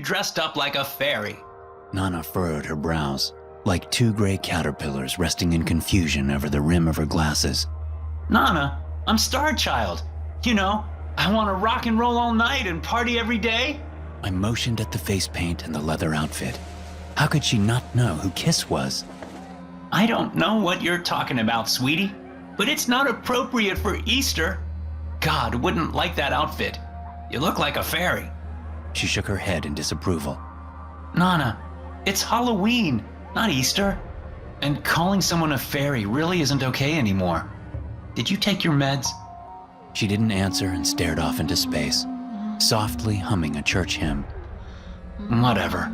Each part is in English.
dressed up like a fairy. Nana furrowed her brows, like two gray caterpillars resting in confusion over the rim of her glasses. Nana, I'm Star Child. You know, I want to rock and roll all night and party every day. I motioned at the face paint and the leather outfit. How could she not know who Kiss was? I don't know what you're talking about, sweetie, but it's not appropriate for Easter. God wouldn't like that outfit. You look like a fairy. She shook her head in disapproval. Nana, it's Halloween, not Easter. And calling someone a fairy really isn't okay anymore. Did you take your meds? She didn't answer and stared off into space, softly humming a church hymn. Whatever,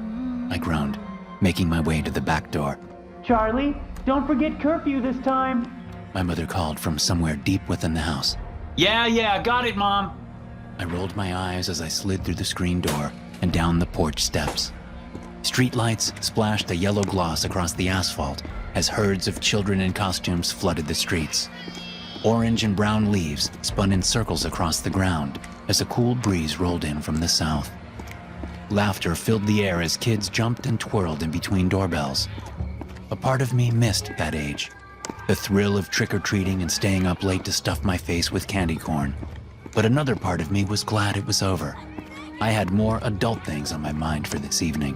I groaned, making my way to the back door. Charlie, don't forget curfew this time. My mother called from somewhere deep within the house. Yeah, got it, Mom. I rolled my eyes as I slid through the screen door and down the porch steps. Streetlights splashed a yellow gloss across the asphalt as herds of children in costumes flooded the streets. Orange and brown leaves spun in circles across the ground as a cool breeze rolled in from the south. Laughter filled the air as kids jumped and twirled in between doorbells. A part of me missed that age, the thrill of trick-or-treating and staying up late to stuff my face with candy corn. But another part of me was glad it was over. I had more adult things on my mind for this evening.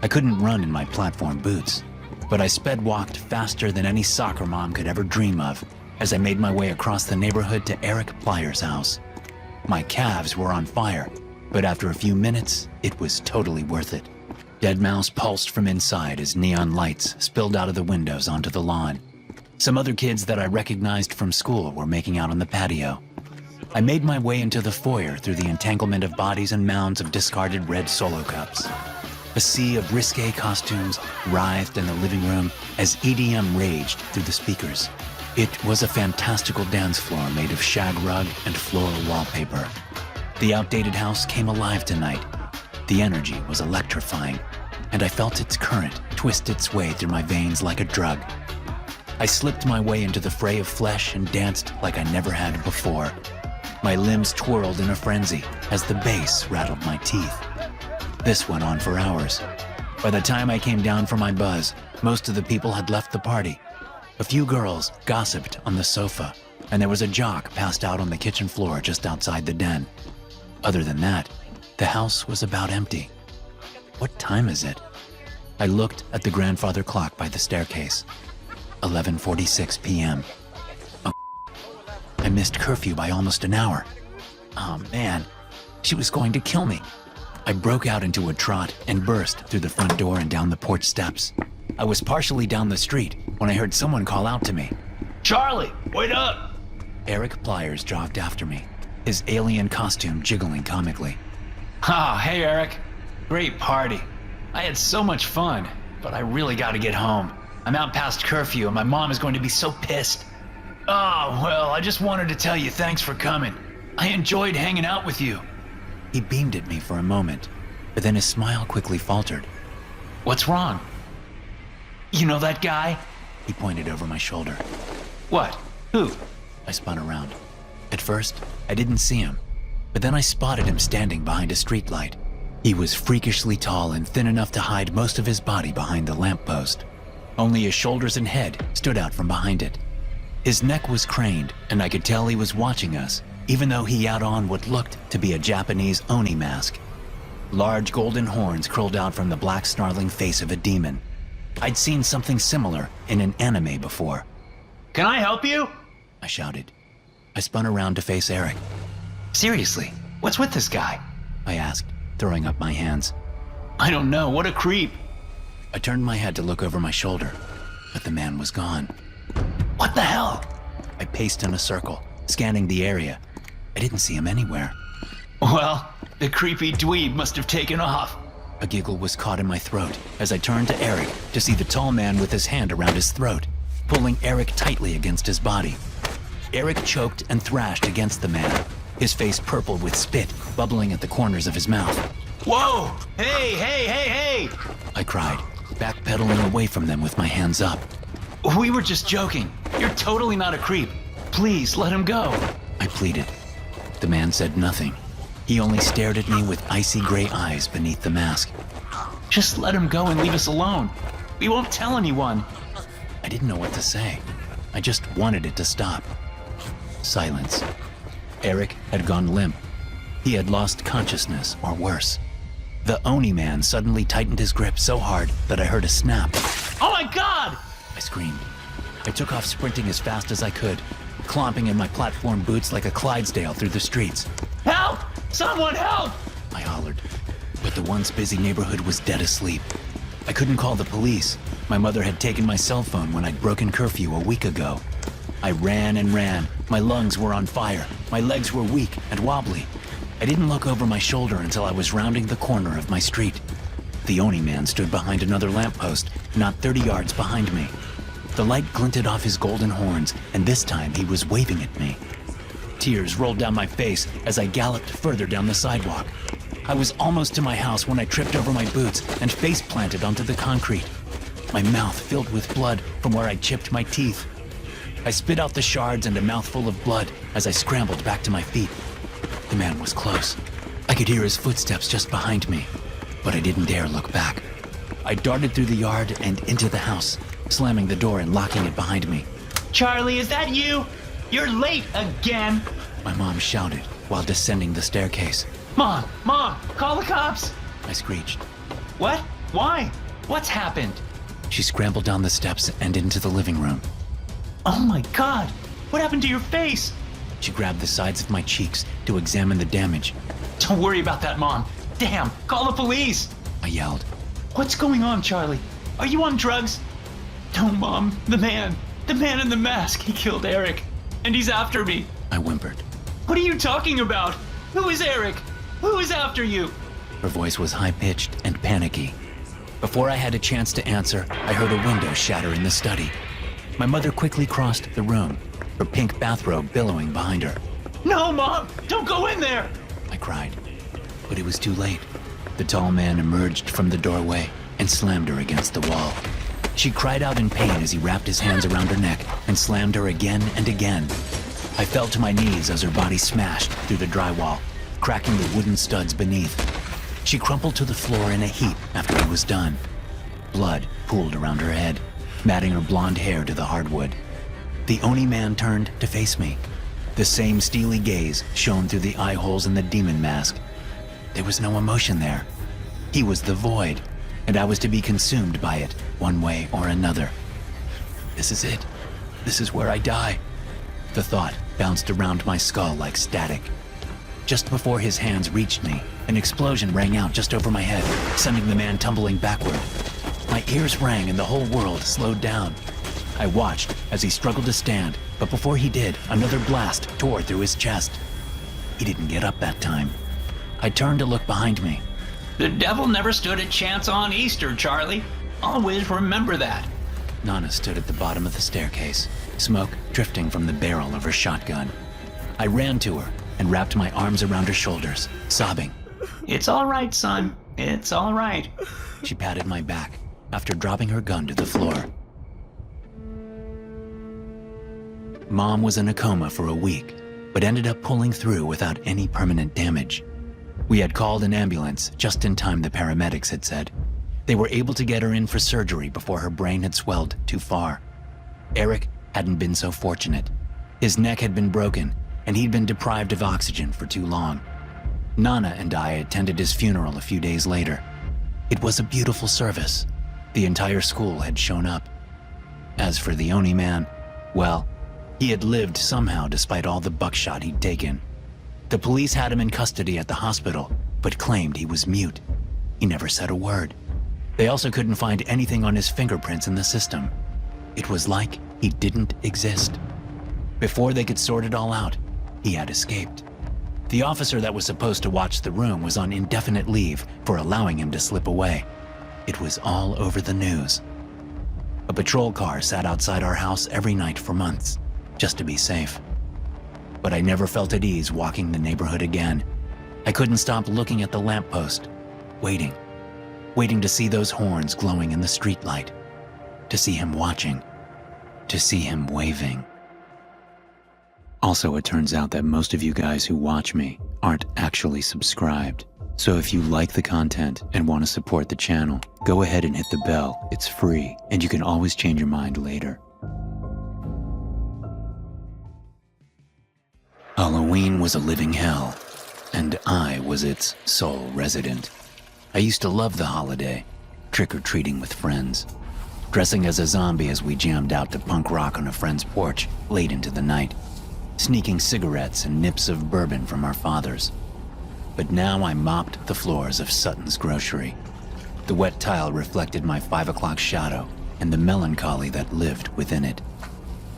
I couldn't run in my platform boots, but I sped-walked faster than any soccer mom could ever dream of as I made my way across the neighborhood to Eric Plyer's house. My calves were on fire, but after a few minutes, it was totally worth it. Deadmau5 pulsed from inside as neon lights spilled out of the windows onto the lawn. Some other kids that I recognized from school were making out on the patio. I made my way into the foyer through the entanglement of bodies and mounds of discarded red Solo cups. A sea of risque costumes writhed in the living room as EDM raged through the speakers. It was a fantastical dance floor made of shag rug and floral wallpaper. The outdated house came alive tonight. The energy was electrifying, and I felt its current twist its way through my veins like a drug. I slipped my way into the fray of flesh and danced like I never had before. My limbs twirled in a frenzy as the bass rattled my teeth. This went on for hours. By the time I came down from my buzz, most of the people had left the party. A few girls gossiped on the sofa, and there was a jock passed out on the kitchen floor just outside the den. Other than that, the house was about empty. What time is it? I looked at the grandfather clock by the staircase. 11:46 p.m. Oh, I missed curfew by almost an hour. Oh man, she was going to kill me. I broke out into a trot and burst through the front door and down the porch steps. I was partially down the street when I heard someone call out to me. Charlie, wait up! Eric Plyers jogged after me, his alien costume jiggling comically. Ah, hey Eric. Great party. I had so much fun, but I really gotta get home. I'm out past curfew and my mom is going to be so pissed. Oh, well, I just wanted to tell you thanks for coming. I enjoyed hanging out with you. He beamed at me for a moment, but then his smile quickly faltered. What's wrong? You know that guy? He pointed over my shoulder. What? Who? I spun around. At first, I didn't see him, but then I spotted him standing behind a streetlight. He was freakishly tall and thin enough to hide most of his body behind the lamppost. Only his shoulders and head stood out from behind it. His neck was craned, and I could tell he was watching us, even though he had on what looked to be a Japanese Oni mask. Large golden horns curled out from the black snarling face of a demon. I'd seen something similar in an anime before. Can I help you? I shouted. I spun around to face Eric. Seriously, what's with this guy? I asked, throwing up my hands. I don't know, what a creep. I turned my head to look over my shoulder, but the man was gone. What the hell? I paced in a circle, scanning the area. I didn't see him anywhere. Well, the creepy dweeb must have taken off. A giggle was caught in my throat as I turned to Eric to see the tall man with his hand around his throat, pulling Eric tightly against his body. Eric choked and thrashed against the man, his face purple with spit bubbling at the corners of his mouth. Whoa! Hey! I cried, backpedaling away from them with my hands up. We were just joking. You're totally not a creep. Please, let him go. I pleaded. The man said nothing. He He only stared at me with icy gray eyes beneath the mask. Just let him go and leave us alone. We won't tell anyone. I didn't know what to say. I just wanted it to stop. Silence. Eric had gone limp. He had lost consciousness, or worse. The Oni man suddenly tightened his grip so hard that I heard a snap. Oh my God! I screamed. I took off sprinting as fast as I could, clomping in my platform boots like a Clydesdale through the streets. Help! Someone help! I hollered, but the once busy neighborhood was dead asleep. I couldn't call the police. My mother had taken my cell phone when I'd broken curfew a week ago. I ran and ran. My lungs were on fire. My legs were weak and wobbly. I didn't look over my shoulder until I was rounding the corner of my street. The Oni man stood behind another lamppost, not 30 yards behind me. The light glinted off his golden horns, and this time he was waving at me. Tears rolled down my face as I galloped further down the sidewalk. I was almost to my house when I tripped over my boots and face planted onto the concrete. My mouth filled with blood from where I'd chipped my teeth. I spit out the shards and a mouthful of blood as I scrambled back to my feet. The man was close. I could hear his footsteps just behind me, but I didn't dare look back. I darted through the yard and into the house, slamming the door and locking it behind me. Charlie, is that you? You're late again. My mom shouted while descending the staircase. Mom, call the cops. I screeched. What? Why? What's happened? She scrambled down the steps and into the living room. Oh my God, what happened to your face? She grabbed the sides of my cheeks to examine the damage. Don't worry about that, Mom. Damn, call the police. I yelled. What's going on, Charlie? Are you on drugs? No, Mom, the man in the mask, he killed Eric. And he's after me. I whimpered. What are you talking about? Who is Eric? Who is after you? Her voice was high-pitched and panicky. Before I had a chance to answer, I heard a window shatter in the study. My mother quickly crossed the room, her pink bathrobe billowing behind her. No, Mom, don't go in there. I cried, but it was too late. The tall man emerged from the doorway and slammed her against the wall. She cried out in pain as he wrapped his hands around her neck and slammed her again and again. I fell to my knees as her body smashed through the drywall, cracking the wooden studs beneath. She crumpled to the floor in a heap after he was done. Blood pooled around her head, matting her blonde hair to the hardwood. The Oni man turned to face me. The same steely gaze shone through the eye holes in the demon mask. There was no emotion there. He was the void, and I was to be consumed by it, one way or another. This is it. This is where I die. The thought bounced around my skull like static. Just before his hands reached me, an explosion rang out just over my head, sending the man tumbling backward. My ears rang and the whole world slowed down. I watched as he struggled to stand, but before he did, another blast tore through his chest. He didn't get up that time. I turned to look behind me. The devil never stood a chance on Easter, Charlie. Always remember that. Nana stood at the bottom of the staircase, smoke drifting from the barrel of her shotgun. I ran to her and wrapped my arms around her shoulders, sobbing. It's all right, son. It's all right. She patted my back after dropping her gun to the floor. Mom was in a coma for a week, but ended up pulling through without any permanent damage. We had called an ambulance just in time, the paramedics had said. They were able to get her in for surgery before her brain had swelled too far. Eric hadn't been so fortunate. His neck had been broken, and he'd been deprived of oxygen for too long. Nana and I attended his funeral a few days later. It was a beautiful service. The entire school had shown up. As for the Oni man, well, he had lived somehow despite all the buckshot he'd taken. The police had him in custody at the hospital, but claimed he was mute. He never said a word. They also couldn't find anything on his fingerprints in the system. It was like he didn't exist. Before they could sort it all out, he had escaped. The officer that was supposed to watch the room was on indefinite leave for allowing him to slip away. It was all over the news. A patrol car sat outside our house every night for months, just to be safe. But I never felt at ease walking the neighborhood again. I couldn't stop looking at the lamppost, waiting to see those horns glowing in the streetlight, to see him watching, to see him waving. Also, it turns out that most of you guys who watch me aren't actually subscribed. So if you like the content and want to support the channel, go ahead and hit the bell. It's free, and you can always change your mind later. Halloween was a living hell, and I was its sole resident. I used to love the holiday, trick-or-treating with friends, dressing as a zombie as we jammed out to punk rock on a friend's porch late into the night, sneaking cigarettes and nips of bourbon from our fathers. But now I mopped the floors of Sutton's grocery. The wet tile reflected my 5 o'clock shadow and the melancholy that lived within it.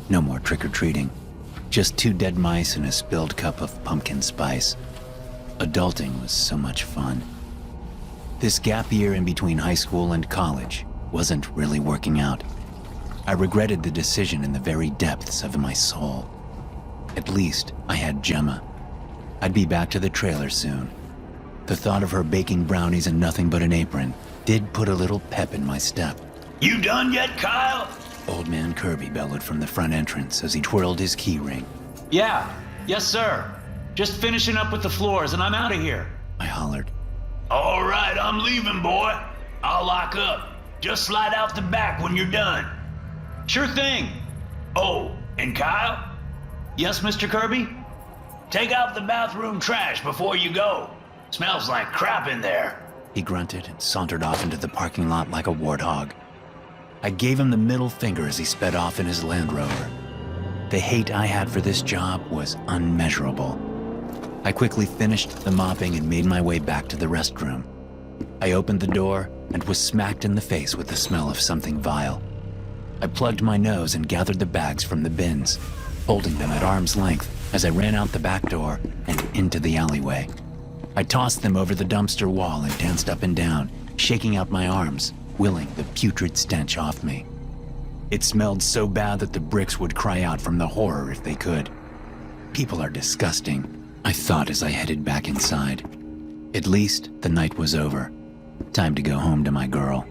No more trick-or-treating, just 2 dead mice and a spilled cup of pumpkin spice. Adulting was so much fun. This gap year in between high school and college wasn't really working out. I regretted the decision in the very depths of my soul. At least I had Gemma. I'd be back to the trailer soon. The thought of her baking brownies and nothing but an apron did put a little pep in my step. You done yet, Kyle? Old man Kirby bellowed from the front entrance as he twirled his key ring. Yeah. Yes, sir. Just finishing up with the floors and I'm out of here. I hollered. All right, I'm leaving, boy. I'll lock up. Just slide out the back when you're done. Sure thing. Oh, and Kyle? Yes, Mr. Kirby? Take out the bathroom trash before you go. Smells like crap in there. He grunted and sauntered off into the parking lot like a warthog. I gave him the middle finger as he sped off in his Land Rover. The hate I had for this job was unmeasurable. I quickly finished the mopping and made my way back to the restroom. I opened the door and was smacked in the face with the smell of something vile. I plugged my nose and gathered the bags from the bins, holding them at arm's length as I ran out the back door and into the alleyway. I tossed them over the dumpster wall and danced up and down, shaking out my arms, willing the putrid stench off me. It smelled so bad that the bricks would cry out from the horror if they could. People are disgusting, I thought as I headed back inside. At least the night was over. Time to go home to my girl.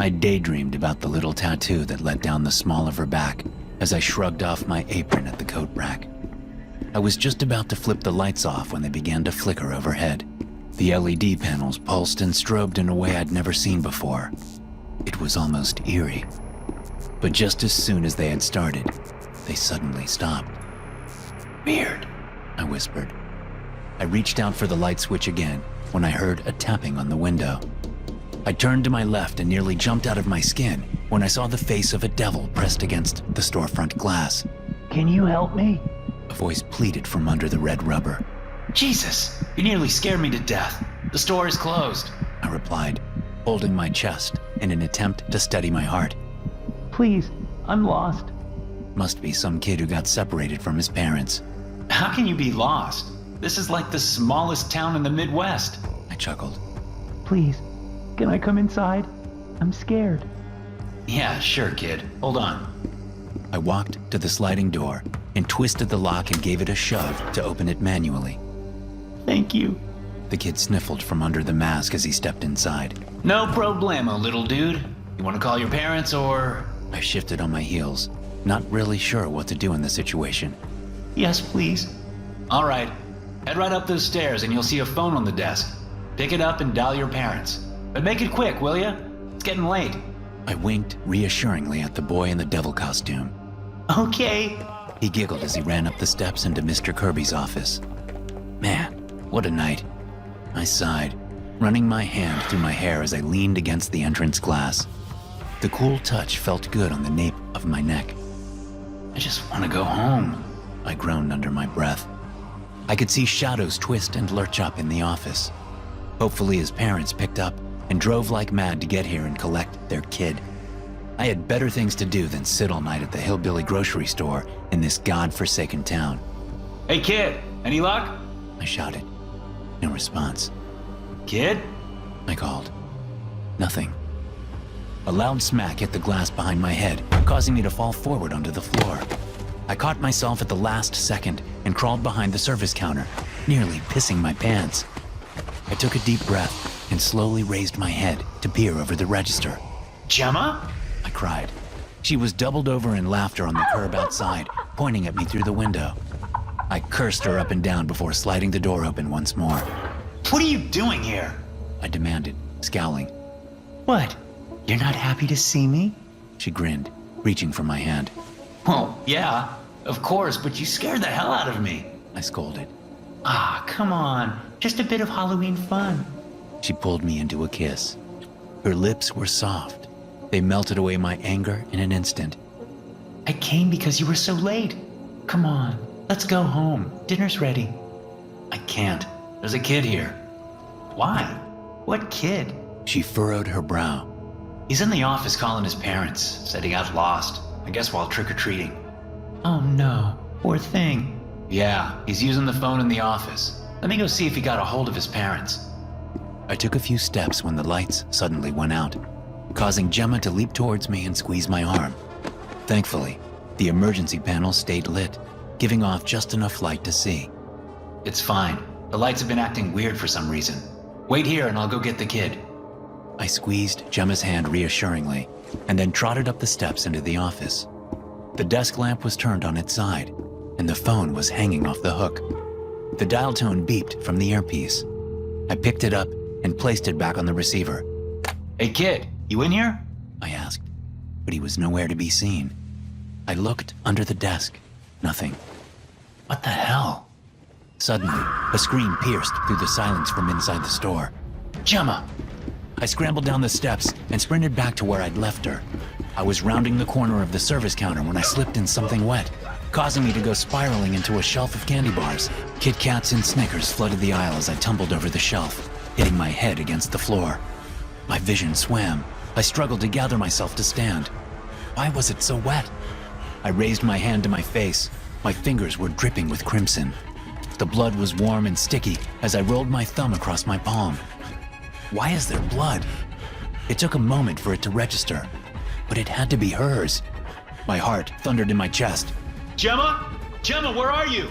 I daydreamed about the little tattoo that let down the small of her back as I shrugged off my apron at the coat rack. I was just about to flip the lights off when they began to flicker overhead. The LED panels pulsed and strobed in a way I'd never seen before. It was almost eerie. But just as soon as they had started, they suddenly stopped. Weird, I whispered. I reached out for the light switch again when I heard a tapping on the window. I turned to my left and nearly jumped out of my skin when I saw the face of a devil pressed against the storefront glass. Can you help me? A voice pleaded from under the red rubber. Jesus, you nearly scared me to death. The store is closed. I replied, holding my chest in an attempt to steady my heart. Please, I'm lost. Must be some kid who got separated from his parents. How can you be lost? This is like the smallest town in the Midwest. I chuckled. Please, can I come inside? I'm scared. Yeah, sure, kid. Hold on. I walked to the sliding door and twisted the lock and gave it a shove to open it manually. Thank you. The kid sniffled from under the mask as he stepped inside. No problemo, little dude. You want to call your parents or... I shifted on my heels, not really sure what to do in the situation. Yes, please. All right. Head right up those stairs and you'll see a phone on the desk. Pick it up and dial your parents. But make it quick, will ya? It's getting late. I winked reassuringly at the boy in the devil costume. Okay. He giggled as he ran up the steps into Mr. Kirby's office. Man, what a night. I sighed, running my hand through my hair as I leaned against the entrance glass. The cool touch felt good on the nape of my neck. I just want to go home. I groaned under my breath. I could see shadows twist and lurch up in the office. Hopefully his parents picked up and drove like mad to get here and collect their kid. I had better things to do than sit all night at the hillbilly grocery store in this god-forsaken town. Hey, kid, any luck? I shouted. No response. Kid? I called. Nothing. A loud smack hit the glass behind my head, causing me to fall forward onto the floor. I caught myself at the last second and crawled behind the service counter, nearly pissing my pants. I took a deep breath and slowly raised my head to peer over the register. Gemma? I cried. She was doubled over in laughter on the curb outside, pointing at me through the window. I cursed her up and down before sliding the door open once more. What are you doing here? I demanded, scowling. What? You're not happy to see me? She grinned, reaching for my hand. Well, yeah, of course, but you scared the hell out of me. I scolded. Ah, come on. Just a bit of Halloween fun. She pulled me into a kiss. Her lips were soft. They melted away my anger in an instant. I came because you were so late. Come on, let's go home. Dinner's ready. I can't. There's a kid here. Why? What kid? She furrowed her brow. He's in the office calling his parents. Said he got lost. I guess while trick-or-treating. Oh no, poor thing. Yeah, he's using the phone in the office. Let me go see if he got a hold of his parents. I took a few steps when the lights suddenly went out, causing Gemma to leap towards me and squeeze my arm. Thankfully, the emergency panel stayed lit, giving off just enough light to see. It's fine. The lights have been acting weird for some reason. Wait here and I'll go get the kid. I squeezed Gemma's hand reassuringly, and then trotted up the steps into the office. The desk lamp was turned on its side, and the phone was hanging off the hook. The dial tone beeped from the earpiece. I picked it up and placed it back on the receiver. Hey kid, you in here? I asked, but he was nowhere to be seen. I looked under the desk. Nothing. What the hell? Suddenly, a scream pierced through the silence from inside the store. Gemma! I scrambled down the steps and sprinted back to where I'd left her. I was rounding the corner of the service counter when I slipped in something wet, causing me to go spiraling into a shelf of candy bars. Kit Kats and Snickers flooded the aisle as I tumbled over the shelf, hitting my head against the floor. My vision swam. I struggled to gather myself to stand. Why was it so wet? I raised my hand to my face. My fingers were dripping with crimson. The blood was warm and sticky as I rolled my thumb across my palm. Why is there blood? It took a moment for it to register, but it had to be hers. My heart thundered in my chest. Gemma? Gemma, where are you?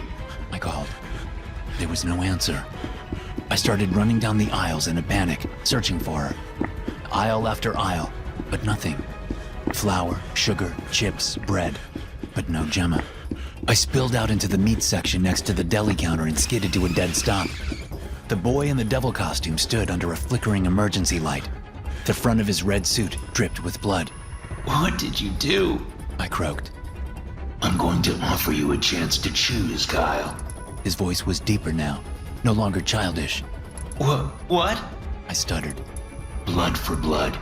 I called. There was no answer. I started running down the aisles in a panic, searching for her. Aisle after aisle, but nothing. Flour, sugar, chips, bread, but no Gemma. I spilled out into the meat section next to the deli counter and skidded to a dead stop. The boy in the devil costume stood under a flickering emergency light. The front of his red suit dripped with blood. What did you do? I croaked. I'm going to offer you a chance to choose, Kyle. His voice was deeper now, no longer childish. What? I stuttered. Blood for blood.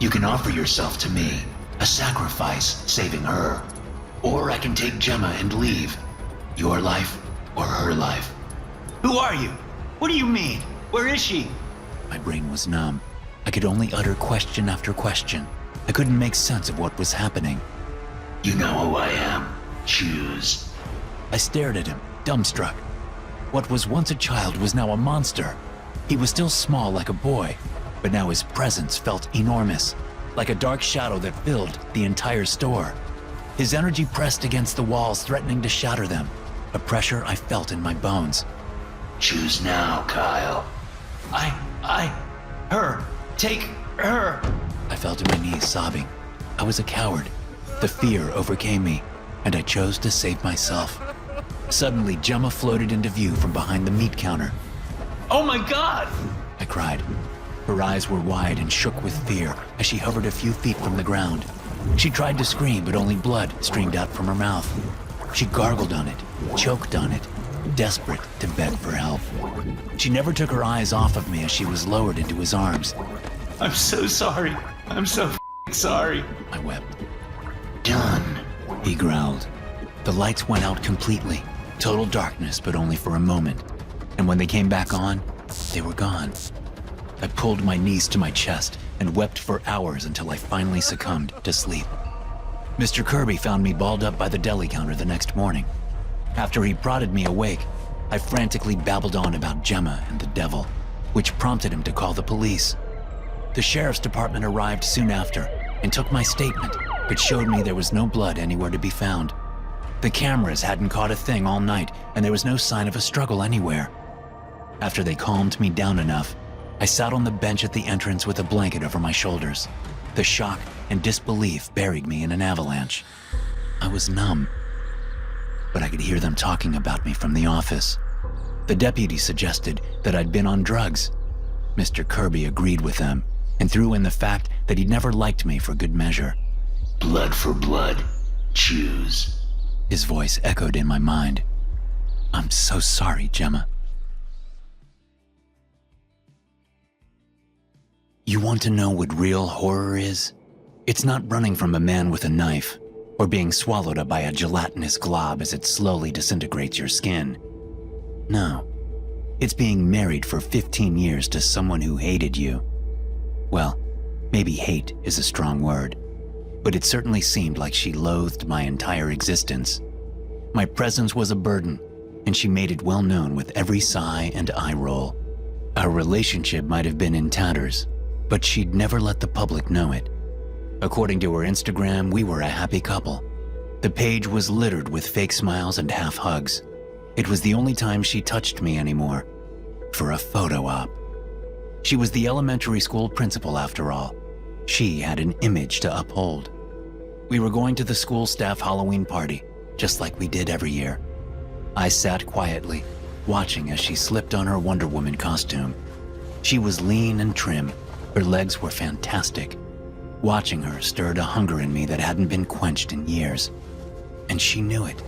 You can offer yourself to me, a sacrifice saving her. Or I can take Gemma and leave. Your life or her life. Who are you? What do you mean? Where is she? My brain was numb. I could only utter question after question. I couldn't make sense of what was happening. You know who I am. Choose. I stared at him, dumbstruck. What was once a child was now a monster. He was still small like a boy, but now his presence felt enormous, like a dark shadow that filled the entire store. His energy pressed against the walls, threatening to shatter them, a pressure I felt in my bones. Choose now, Kyle. Her. Take her. I fell to my knees, sobbing. I was a coward. The fear overcame me, and I chose to save myself. Suddenly, Gemma floated into view from behind the meat counter. Oh my God! I cried. Her eyes were wide and shook with fear as she hovered a few feet from the ground. She tried to scream, but only blood streamed out from her mouth. She gargled on it, choked on it, desperate to beg for help. She never took her eyes off of me as she was lowered into his arms. I'm so sorry. I'm so sorry. I wept. Done. He growled. The lights went out completely. Total darkness, but only for a moment. And when they came back on, they were gone. I pulled my knees to my chest and wept for hours until I finally succumbed to sleep. Mr. Kirby found me balled up by the deli counter the next morning. After he prodded me awake, I frantically babbled on about Gemma and the devil, which prompted him to call the police. The sheriff's department arrived soon after and took my statement, but showed me there was no blood anywhere to be found. The cameras hadn't caught a thing all night, and there was no sign of a struggle anywhere. After they calmed me down enough, I sat on the bench at the entrance with a blanket over my shoulders. The shock and disbelief buried me in an avalanche. I was numb. but I could hear them talking about me from the office. The deputy suggested that I'd been on drugs. Mr. Kirby agreed with them and threw in the fact that he'd never liked me for good measure. Blood for blood. Choose. His voice echoed in my mind. I'm so sorry, Gemma. You want to know what real horror is? It's not running from a man with a knife, or being swallowed up by a gelatinous glob as it slowly disintegrates your skin. No, it's being married for 15 years to someone who hated you. Well, maybe hate is a strong word, but it certainly seemed like she loathed my entire existence. My presence was a burden, and she made it well known with every sigh and eye roll. Our relationship might have been in tatters, but she'd never let the public know it. According to her Instagram, we were a happy couple. The page was littered with fake smiles and half hugs. It was the only time she touched me anymore, for a photo op. She was the elementary school principal after all. She had an image to uphold. We were going to the school staff Halloween party, just like we did every year. I sat quietly, watching as she slipped on her Wonder Woman costume. She was lean and trim. Her legs were fantastic. Watching her stirred a hunger in me that hadn't been quenched in years. And she knew it.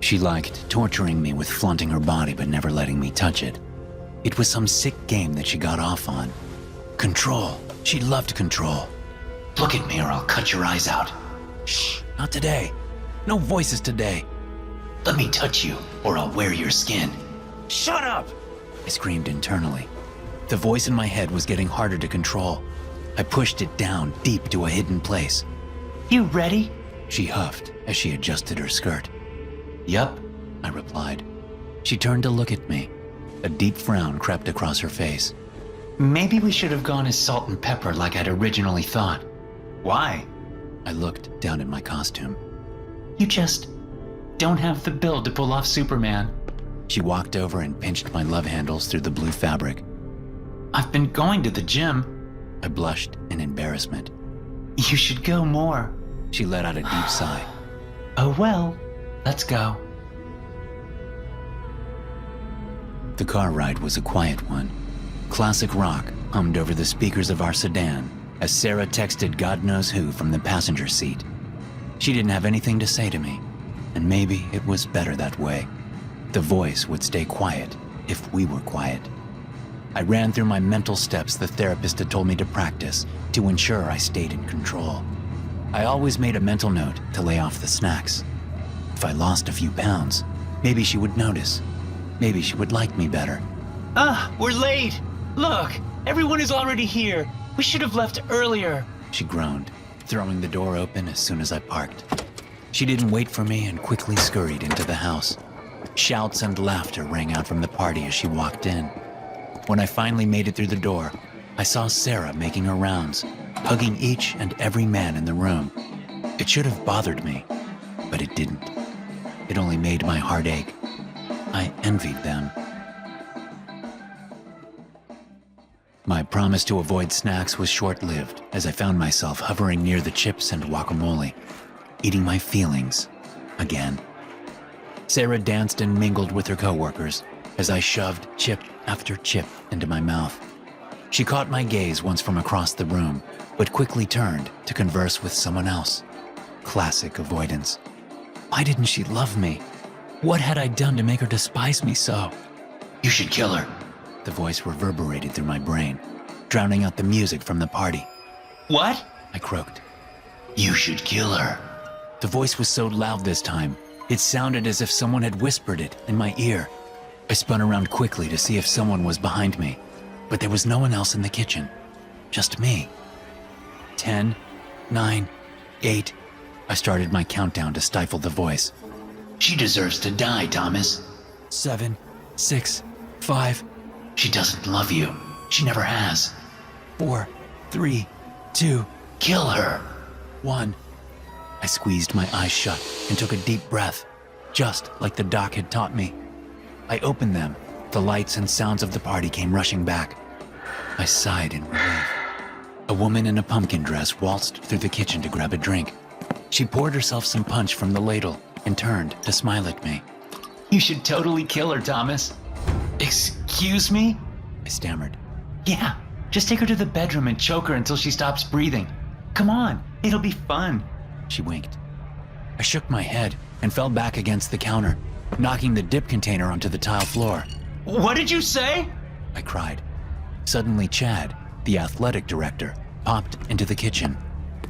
She liked torturing me with flaunting her body but never letting me touch it. It was some sick game that she got off on. Control. She loved control. Look at me or I'll cut your eyes out. Shh, not today. No voices today. Let me touch you or I'll wear your skin. Shut up! I screamed internally. The voice in my head was getting harder to control. I pushed it down deep to a hidden place. You ready? She huffed as she adjusted her skirt. Yup, I replied. She turned to look at me. A deep frown crept across her face. Maybe we should have gone as salt and pepper like I'd originally thought. Why? I looked down at my costume. You just don't have the build to pull off Superman. She walked over and pinched my love handles through the blue fabric. I've been going to the gym. I blushed in embarrassment. You should go more. She let out a deep sigh. Oh well, let's go. The car ride was a quiet one. Classic rock hummed over the speakers of our sedan as Sarah texted God knows who from the passenger seat. She didn't have anything to say to me, and maybe it was better that way. The voice would stay quiet if we were quiet. I ran through my mental steps the therapist had told me to practice to ensure I stayed in control. I always made a mental note to lay off the snacks. If I lost a few pounds, maybe she would notice. Maybe she would like me better. We're late. Look, everyone is already here. We should have left earlier. She groaned, throwing the door open as soon as I parked. She didn't wait for me and quickly scurried into the house. Shouts and laughter rang out from the party as she walked in. When I finally made it through the door, I saw Sarah making her rounds, hugging each and every man in the room. It should have bothered me, but it didn't. It only made my heart ache. I envied them. My promise to avoid snacks was short-lived as I found myself hovering near the chips and guacamole, eating my feelings again. Sarah danced and mingled with her coworkers as I shoved chip after chip into my mouth. She caught my gaze once from across the room, but quickly turned to converse with someone else. Classic avoidance. Why didn't she love me? What had I done to make her despise me so? You should kill her. The voice reverberated through my brain, drowning out the music from the party. What? I croaked. You should kill her. The voice was so loud this time, it sounded as if someone had whispered it in my ear. I spun around quickly to see if someone was behind me, but there was no one else in the kitchen. Just me. 10, 9, 8. I started my countdown to stifle the voice. She deserves to die, Thomas. 7, 6, 5. She doesn't love you. She never has. 4, 3, 2, Kill her. 1. I squeezed my eyes shut and took a deep breath, just like the doc had taught me. I opened them. The lights and sounds of the party came rushing back. I sighed in relief. A woman in a pumpkin dress waltzed through the kitchen to grab a drink. She poured herself some punch from the ladle and turned to smile at me. You should totally kill her, Thomas. Excuse me? I stammered. Yeah, just take her to the bedroom and choke her until she stops breathing. Come on, it'll be fun. She winked. I shook my head and fell back against the counter, knocking the dip container onto the tile floor. What did you say? I cried. Suddenly, Chad, the athletic director, popped into the kitchen.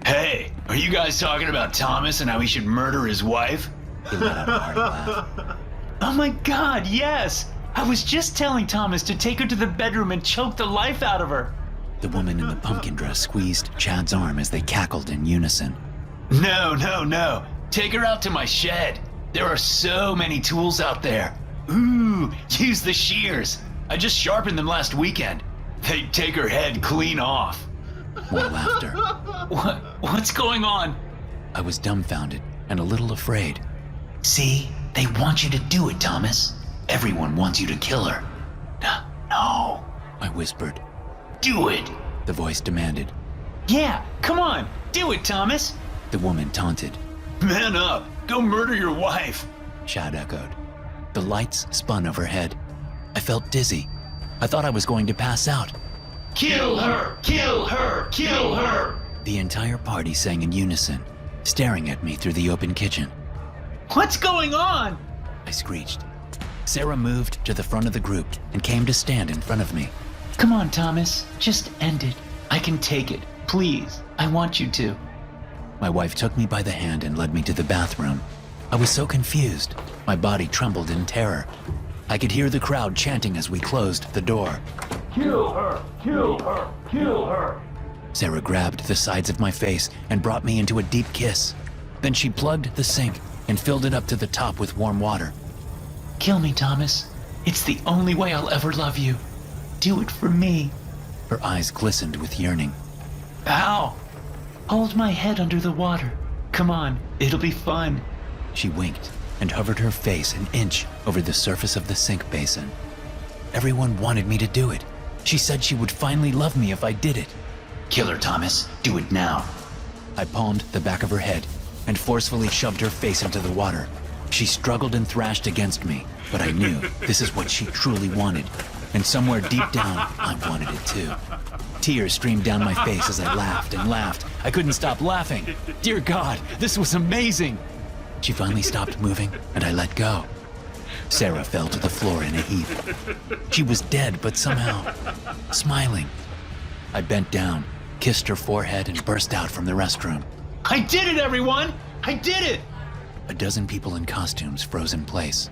Hey, are you guys talking about Thomas and how he should murder his wife? He let out a hearty laugh. Oh my god, yes! I was just telling Thomas to take her to the bedroom and choke the life out of her. The woman in the pumpkin dress squeezed Chad's arm as they cackled in unison. No. Take her out to my shed. There are so many tools out there. Ooh, use the shears. I just sharpened them last weekend. They'd take her head clean off. More laughter. What's going on? I was dumbfounded and a little afraid. See, they want you to do it, Thomas. Everyone wants you to kill her. No. I whispered. Do it. The voice demanded. Yeah, come on, do it, Thomas. The woman taunted. Man up, go murder your wife. Chad echoed. The lights spun overhead. I felt dizzy. I thought I was going to pass out. Kill her, kill her, kill her. The entire party sang in unison, staring at me through the open kitchen. What's going on? I screeched. Sarah moved to the front of the group and came to stand in front of me. Come on, Thomas, just end it. I can take it, please. I want you to. My wife took me by the hand and led me to the bathroom. I was so confused. My body trembled in terror. I could hear the crowd chanting as we closed the door. Kill her! Kill her! Kill her! Sarah grabbed the sides of my face and brought me into a deep kiss. Then she plugged the sink and filled it up to the top with warm water. Kill me, Thomas. It's the only way I'll ever love you. Do it for me. Her eyes glistened with yearning. Ow! Hold my head under the water. Come on, it'll be fun. She winked and hovered her face an inch over the surface of the sink basin. Everyone wanted me to do it. She said she would finally love me if I did it. Kill her, Thomas. Do it now. I palmed the back of her head and forcefully shoved her face into the water. She struggled and thrashed against me, but I knew this is what she truly wanted. And somewhere deep down, I wanted it too. Tears streamed down my face as I laughed and laughed. I couldn't stop laughing. Dear God, this was amazing. She finally stopped moving, and I let go. Sarah fell to the floor in a heap. She was dead, but somehow smiling. I bent down, kissed her forehead, and burst out from the restroom. I did it, everyone! I did it! A dozen people in costumes froze in place.